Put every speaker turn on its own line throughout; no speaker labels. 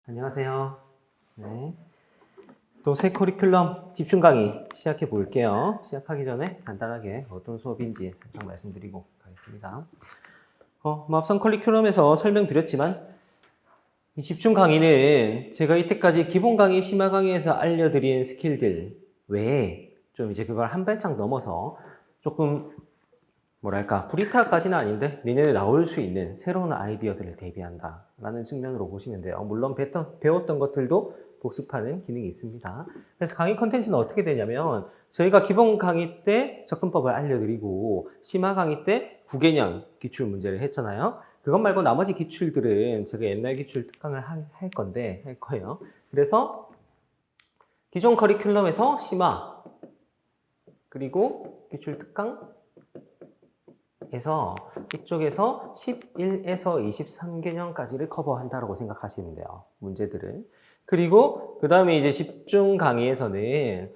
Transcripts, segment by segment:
안녕하세요. 네. 또 새 커리큘럼 집중 강의 시작해 볼게요. 시작하기 전에 간단하게 어떤 수업인지 살짝 말씀드리고 가겠습니다. 앞선 커리큘럼에서 설명드렸지만 이 집중 강의는 제가 이때까지 기본 강의, 심화 강의에서 알려드린 스킬들 외에 좀 이제 그걸 한 발짝 넘어서 조금 뭐랄까 브리타까지는 아닌데 내년에 나올 수 있는 새로운 아이디어들을 대비한다 라는 측면으로 보시면 돼요. 물론 배웠던 것들도 복습하는 기능이 있습니다. 그래서 강의 컨텐츠는 어떻게 되냐면 저희가 기본 강의 때 접근법을 알려드리고 심화 강의 때 구개념 기출 문제를 했잖아요. 그것 말고 나머지 기출들은 제가 옛날 기출 특강을 할 거예요. 그래서 기존 커리큘럼에서 심화 그리고 기출 특강 해서 이쪽에서 11에서 23개념까지를 커버한다고 생각하시면 돼요. 문제들을. 그리고 그 다음에 이제 집중 강의에서는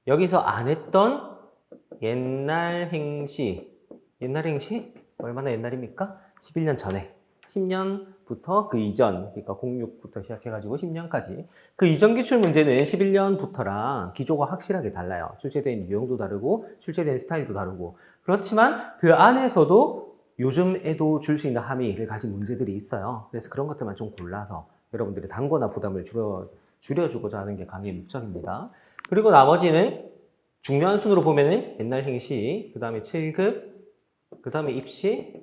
여기서 안 했던 옛날 행시 얼마나 옛날입니까? 11년 전에 10년부터 그 이전, 그러니까 06부터 시작해가지고 10년까지 그 이전 기출 문제는 11년부터랑 기조가 확실하게 달라요. 출제된 유형도 다르고 출제된 스타일도 다르고 그렇지만 그 안에서도 요즘에도 줄 수 있는 함의를 가진 문제들이 있어요. 그래서 그런 것들만 좀 골라서 여러분들의 단거나 부담을 줄여주고자 하는 게 강의의 목적입니다. 그리고 나머지는 중요한 순으로 보면은 옛날 행시, 그 다음에 7급, 그 다음에 입시,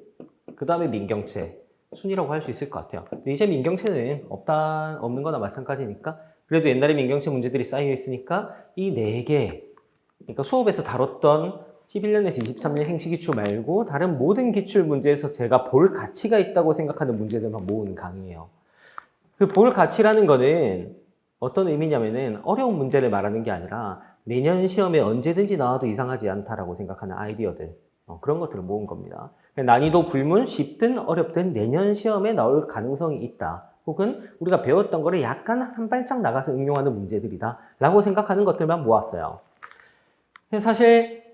그 다음에 민경채 순이라고 할 수 있을 것 같아요. 근데 이제 민경채는 없는 거나 마찬가지니까 그래도 옛날에 민경채 문제들이 쌓여 있으니까 이 4개, 그러니까 수업에서 다뤘던 11년에서 23년 행시 기출 말고 다른 모든 기출 문제에서 제가 볼 가치가 있다고 생각하는 문제들만 모은 강의예요. 그 볼 가치라는 거는 어떤 의미냐면은 어려운 문제를 말하는 게 아니라 내년 시험에 언제든지 나와도 이상하지 않다라고 생각하는 아이디어들 그런 것들을 모은 겁니다. 난이도 불문, 쉽든 어렵든 내년 시험에 나올 가능성이 있다. 혹은 우리가 배웠던 거를 약간 한 발짝 나가서 응용하는 문제들이다 라고 생각하는 것들만 모았어요. 사실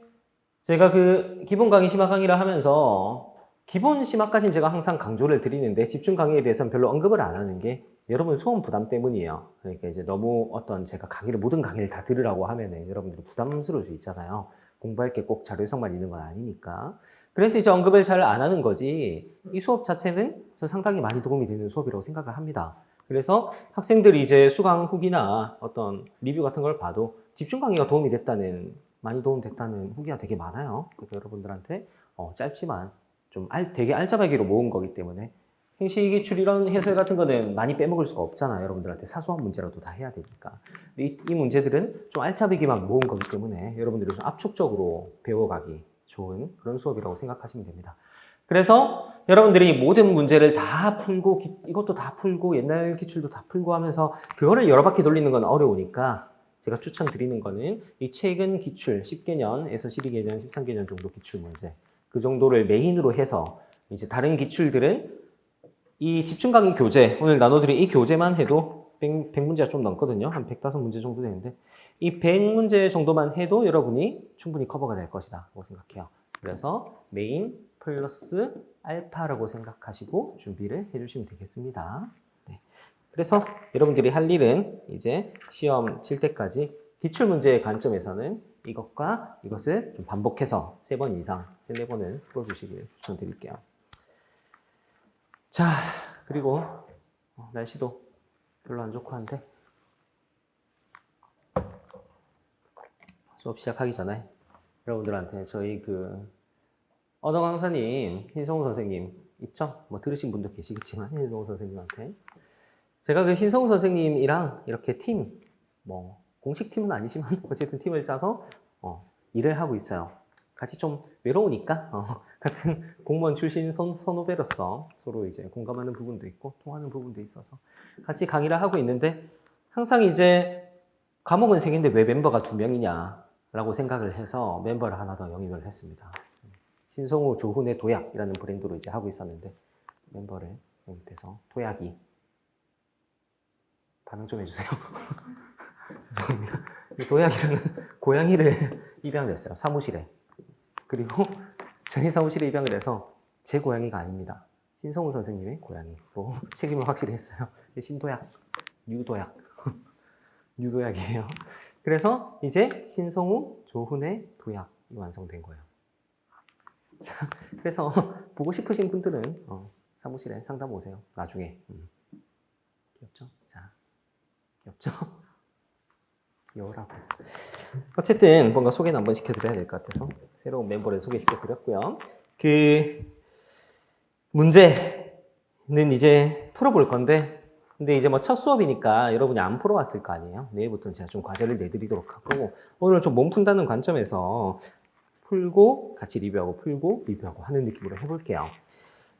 제가 그 기본 강의, 심화 강의를 하면서 기본 심화까지는 제가 항상 강조를 드리는데 집중 강의에 대해서는 별로 언급을 안 하는 게 여러분 수험 부담 때문이에요. 그러니까 이제 너무 어떤 제가 모든 강의를 다 들으라고 하면은 여러분들이 부담스러울 수 있잖아요. 공부할 게 꼭 자료성만 있는 건 아니니까. 그래서 이제 언급을 잘 안 하는 거지 이 수업 자체는 전 상당히 많이 도움이 되는 수업이라고 생각을 합니다. 그래서 학생들이 이제 수강 후기나 어떤 리뷰 같은 걸 봐도 집중 강의가 많이 도움됐다는 후기가 되게 많아요. 그래서 여러분들한테 짧지만 좀 되게 알짜배기로 모은 거기 때문에 행시 기출 이런 해설 같은 거는 많이 빼먹을 수가 없잖아요. 여러분들한테 사소한 문제라도 다 해야 되니까. 이 문제들은 좀 알짜배기만 모은 거기 때문에 여러분들이 좀 압축적으로 배워가기 좋은 그런 수업이라고 생각하시면 됩니다. 그래서 여러분들이 모든 문제를 다 풀고 이것도 다 풀고 옛날 기출도 다 풀고 하면서 그거를 여러 바퀴 돌리는 건 어려우니까 제가 추천드리는 거는 이 최근 기출 10개년에서 12개년, 13개년 정도 기출 문제 그 정도를 메인으로 해서 이제 다른 기출들은 이 집중 강의 교재 오늘 나눠드린 이 교재만 해도 100문제가 좀 넘거든요. 한 105문제 정도 되는데 이 100문제 정도만 해도 여러분이 충분히 커버가 될 것이다 라고 생각해요. 그래서 메인 플러스 알파라고 생각하시고 준비를 해주시면 되겠습니다. 네. 그래서 여러분들이 할 일은 이제 시험 칠 때까지 기출문제의 관점에서는 이것과 이것을 좀 반복해서 3번 이상, 3-4번은 풀어주시길 추천드릴게요. 자, 그리고 날씨도 별로 안 좋고 한데 수업 시작하기 전에 여러분들한테 저희 언어 강사님, 신성우 선생님 있죠? 뭐 들으신 분도 계시겠지만 신성우 선생님한테 제가 그 신성우 선생님이랑 이렇게 공식 팀은 아니지만 어쨌든 팀을 짜서 일을 하고 있어요. 같이 좀 외로우니까 같은 공무원 출신 선후배로서 서로 이제 공감하는 부분도 있고 통하는 부분도 있어서 같이 강의를 하고 있는데 항상 이제 과목은 3개인데 왜 멤버가 2명이냐 라고 생각을 해서 멤버를 하나 더 영입을 했습니다. 신성우 조훈의 도약이라는 브랜드로 이제 하고 있었는데 멤버를 영입해서 도약이 반응 좀 해주세요. 죄송합니다. 도약이라는 고양이를 입양을 했어요. 사무실에. 그리고 저희 사무실에 입양을 해서 제 고양이가 아닙니다. 신성우 선생님의 고양이로 책임을 확실히 했어요. 신도약, 유도약, 유도약이에요. 그래서 이제 신성우, 조훈의 도약이 완성된 거예요. 자, 그래서 보고 싶으신 분들은 사무실에 상담 오세요. 나중에. 귀엽죠? 자, 귀엽죠? 귀여우라고. 어쨌든 뭔가 소개는 한번 시켜드려야 될 것 같아서 새로운 멤버를 소개시켜드렸고요. 그 문제는 이제 풀어볼 건데, 근데 이제 뭐 첫 수업이니까 여러분이 안 풀어왔을 거 아니에요? 내일부터는 제가 좀 과제를 내드리도록 하고, 오늘 좀 몸 푼다는 관점에서 풀고 같이 리뷰하고 풀고 리뷰하고 하는 느낌으로 해볼게요.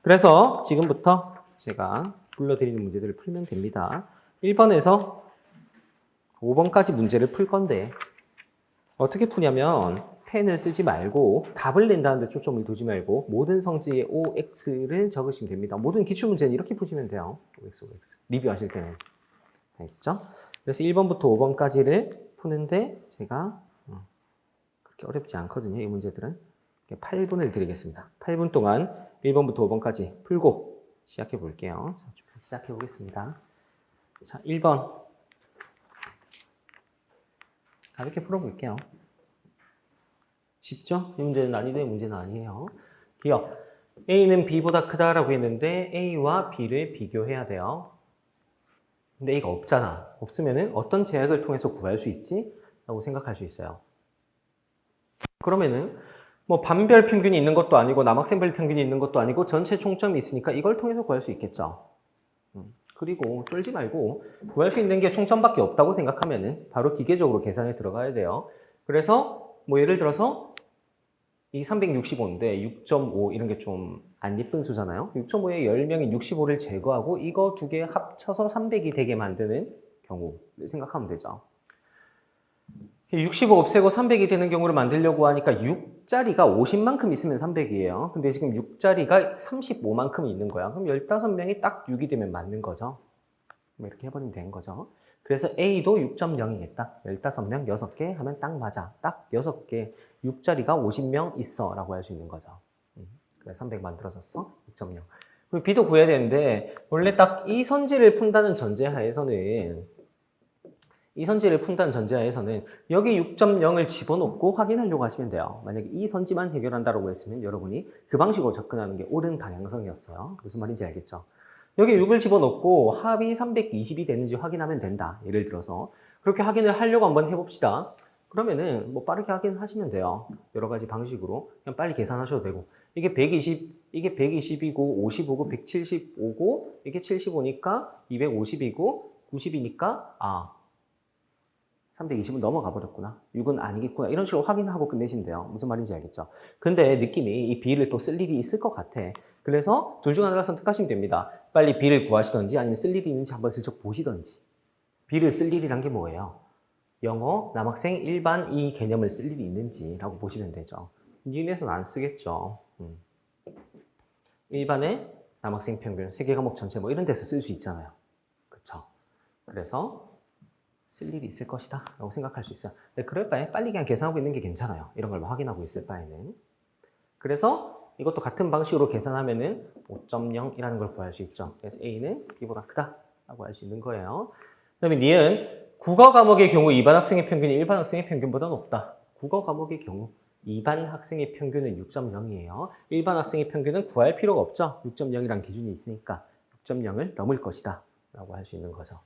그래서 지금부터 제가 불러드리는 문제들을 풀면 됩니다. 1번에서 5번까지 문제를 풀 건데 어떻게 푸냐면 펜을 쓰지 말고 답을 낸다는 데 초점을 두지 말고 모든 성질의 OX를 적으시면 됩니다. 모든 기출문제는 이렇게 푸시면 돼요. OX, OX. 리뷰하실 때는. 알겠죠? 그래서 1번부터 5번까지를 푸는데 제가 그렇게 어렵지 않거든요. 이 문제들은. 8분을 드리겠습니다. 8분 동안 1번부터 5번까지 풀고 시작해 볼게요. 자, 시작해 보겠습니다. 자, 1번. 가볍게 풀어볼게요. 쉽죠? 이 문제는 난이도의 문제는 아니에요. 기억. A는 B보다 크다라고 했는데 A와 B를 비교해야 돼요. 근데 A가 없잖아. 없으면은 어떤 제약을 통해서 구할 수 있지? 라고 생각할 수 있어요. 그러면은 뭐 반별 평균이 있는 것도 아니고 남학생별 평균이 있는 것도 아니고 전체 총점이 있으니까 이걸 통해서 구할 수 있겠죠. 그리고 쫄지 말고 구할 수 있는 게 총점밖에 없다고 생각하면은 바로 기계적으로 계산에 들어가야 돼요. 그래서 뭐 예를 들어서 이 365인데 6.5 이런 게 좀 안 예쁜 수잖아요. 6.5에 10명이 65를 제거하고 이거 두 개 합쳐서 300이 되게 만드는 경우를 생각하면 되죠. 65 없애고 300이 되는 경우를 만들려고 하니까 6자리가 50만큼 있으면 300이에요. 근데 지금 6자리가 35만큼이 있는 거야. 그럼 15명이 딱 6이 되면 맞는 거죠. 이렇게 해버리면 되는 거죠. 그래서 A도 6.0이겠다. 15명 6개 하면 딱 맞아. 딱 6개. 6자리가 50명 있어 라고 할 수 있는 거죠. 그래 300 만들어졌어. 6.0. 그리고 B도 구해야 되는데 원래 딱 이 선지를 푼다는 전제하에서는 여기 6.0을 집어넣고 확인하려고 하시면 돼요. 만약에 이 선지만 해결한다고 했으면 여러분이 그 방식으로 접근하는 게 옳은 방향성이었어요. 무슨 말인지 알겠죠? 여기 6을 집어넣고 합이 320이 되는지 확인하면 된다. 예를 들어서 그렇게 확인을 하려고 한번 해봅시다. 그러면은 뭐 빠르게 확인하시면 돼요. 여러 가지 방식으로 그냥 빨리 계산하셔도 되고 이게 120이고 55고 175고 이게 75니까 250이고 90이니까 320은 넘어가 버렸구나. 6은 아니겠구나. 이런 식으로 확인하고 끝내시면 돼요. 무슨 말인지 알겠죠? 근데 느낌이 이 B를 또 쓸 일이 있을 것 같아. 그래서 둘 중 하나를 선택하시면 됩니다. 빨리 B를 구하시던지 아니면 쓸 일이 있는지 한번 슬쩍 보시던지. B를 쓸 일이란 게 뭐예요? 영어, 남학생, 일반 이 개념을 쓸 일이 있는지라고 보시면 되죠. 니은에서는 안 쓰겠죠. 일반의 남학생 평균, 세계 과목 전체 뭐 이런 데서 쓸 수 있잖아요. 그쵸? 그래서 쓸 일이 있을 것이다 라고 생각할 수 있어요. 근데 그럴 바에 빨리 그냥 계산하고 있는 게 괜찮아요. 이런 걸 확인하고 있을 바에는. 그래서 이것도 같은 방식으로 계산하면은 5.0이라는 걸 구할 수 있죠. 그래서 A는 B보다 크다 라고 할 수 있는 거예요. 그 다음에 니은 국어 과목의 경우 2반 학생의 평균이 1반 학생의 평균보다 높다. 국어 과목의 경우 2반 학생의 평균은 6.0이에요. 1반 학생의 평균은 구할 필요가 없죠. 6.0이란 기준이 있으니까 6.0을 넘을 것이다 라고 할 수 있는 거죠.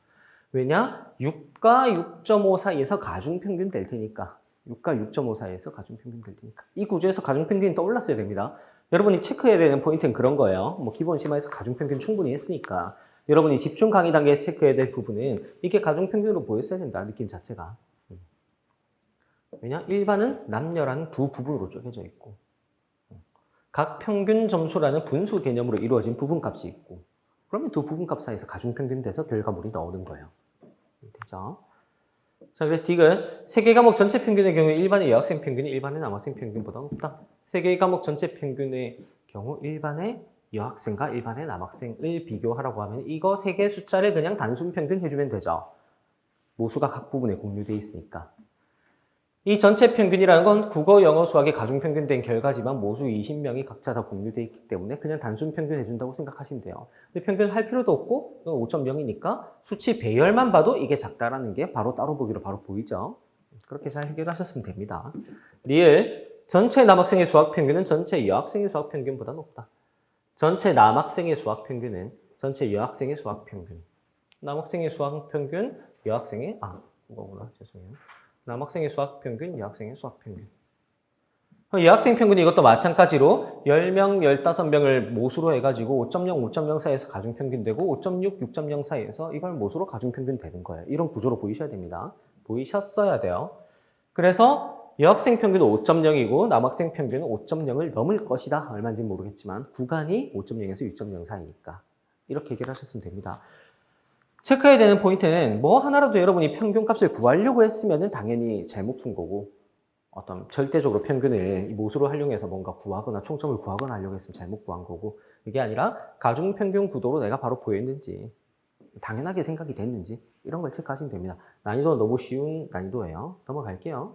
왜냐? 6과 6.5 사이에서 가중평균 될 테니까. 6과 6.5 사이에서 가중평균 될 테니까. 이 구조에서 가중평균이 떠올랐어야 됩니다. 여러분이 체크해야 되는 포인트는 그런 거예요. 뭐 기본 심화에서 가중평균 충분히 했으니까. 여러분이 집중 강의 단계에서 체크해야 될 부분은 이게 가중평균으로 보였어야 된다. 느낌 자체가. 왜냐? 일반은 남녀라는 두 부분으로 쪼개져 있고 각 평균 점수라는 분수 개념으로 이루어진 부분값이 있고 그러면 두 부분값 사이에서 가중평균 돼서 결과물이 나오는 거예요. 되죠? 자, 그래서 D는 세계 과목 전체 평균의 경우 일반의 여학생 평균이 일반의 남학생 평균보다 높다. 세계 과목 전체 평균의 경우 일반의 여학생과 일반의 남학생을 비교하라고 하면 이거 세 개 숫자를 그냥 단순 평균 해주면 되죠. 모수가 각 부분에 공유되어 있으니까. 이 전체 평균이라는 건 국어, 영어, 수학의 가중평균 된 결과지만 모두 20명이 각자 다 공유되어 있기 때문에 그냥 단순 평균 해준다고 생각하시면 돼요. 근데 평균 할 필요도 없고 5.0이니까 수치 배열만 봐도 이게 작다라는 게 바로 따로 보기로 바로 보이죠. 그렇게 잘 해결하셨으면 됩니다. 리을, 전체 남학생의 수학 평균은 전체 여학생의 수학 평균보다 높다. 전체 남학생의 수학 평균은 전체 여학생의 수학 평균. 남학생의 수학 평균, 여학생의, 이거구나. 죄송해요. 남학생의 수학 평균, 여학생의 수학 평균. 여학생 평균이 이것도 마찬가지로 10명, 15명을 모수로 해가지고 5.0, 5.0 사이에서 가중평균 되고 5.6, 6.0 사이에서 이걸 모수로 가중평균 되는 거예요. 이런 구조로 보이셔야 됩니다. 보이셨어야 돼요. 그래서 여학생 평균은 5.0이고 남학생 평균은 5.0을 넘을 것이다. 얼마인지는 모르겠지만 구간이 5.0에서 6.0 사이니까 이렇게 해결하셨으면 됩니다. 체크해야 되는 포인트는 뭐 하나라도 여러분이 평균값을 구하려고 했으면 당연히 잘못 푼 거고 어떤 절대적으로 평균을 모수로 활용해서 뭔가 구하거나 총점을 구하거나 하려고 했으면 잘못 구한 거고 그게 아니라 가중평균 구도로 내가 바로 보였는지 당연하게 생각이 됐는지 이런 걸 체크하시면 됩니다. 난이도가 너무 쉬운 난이도예요. 넘어갈게요.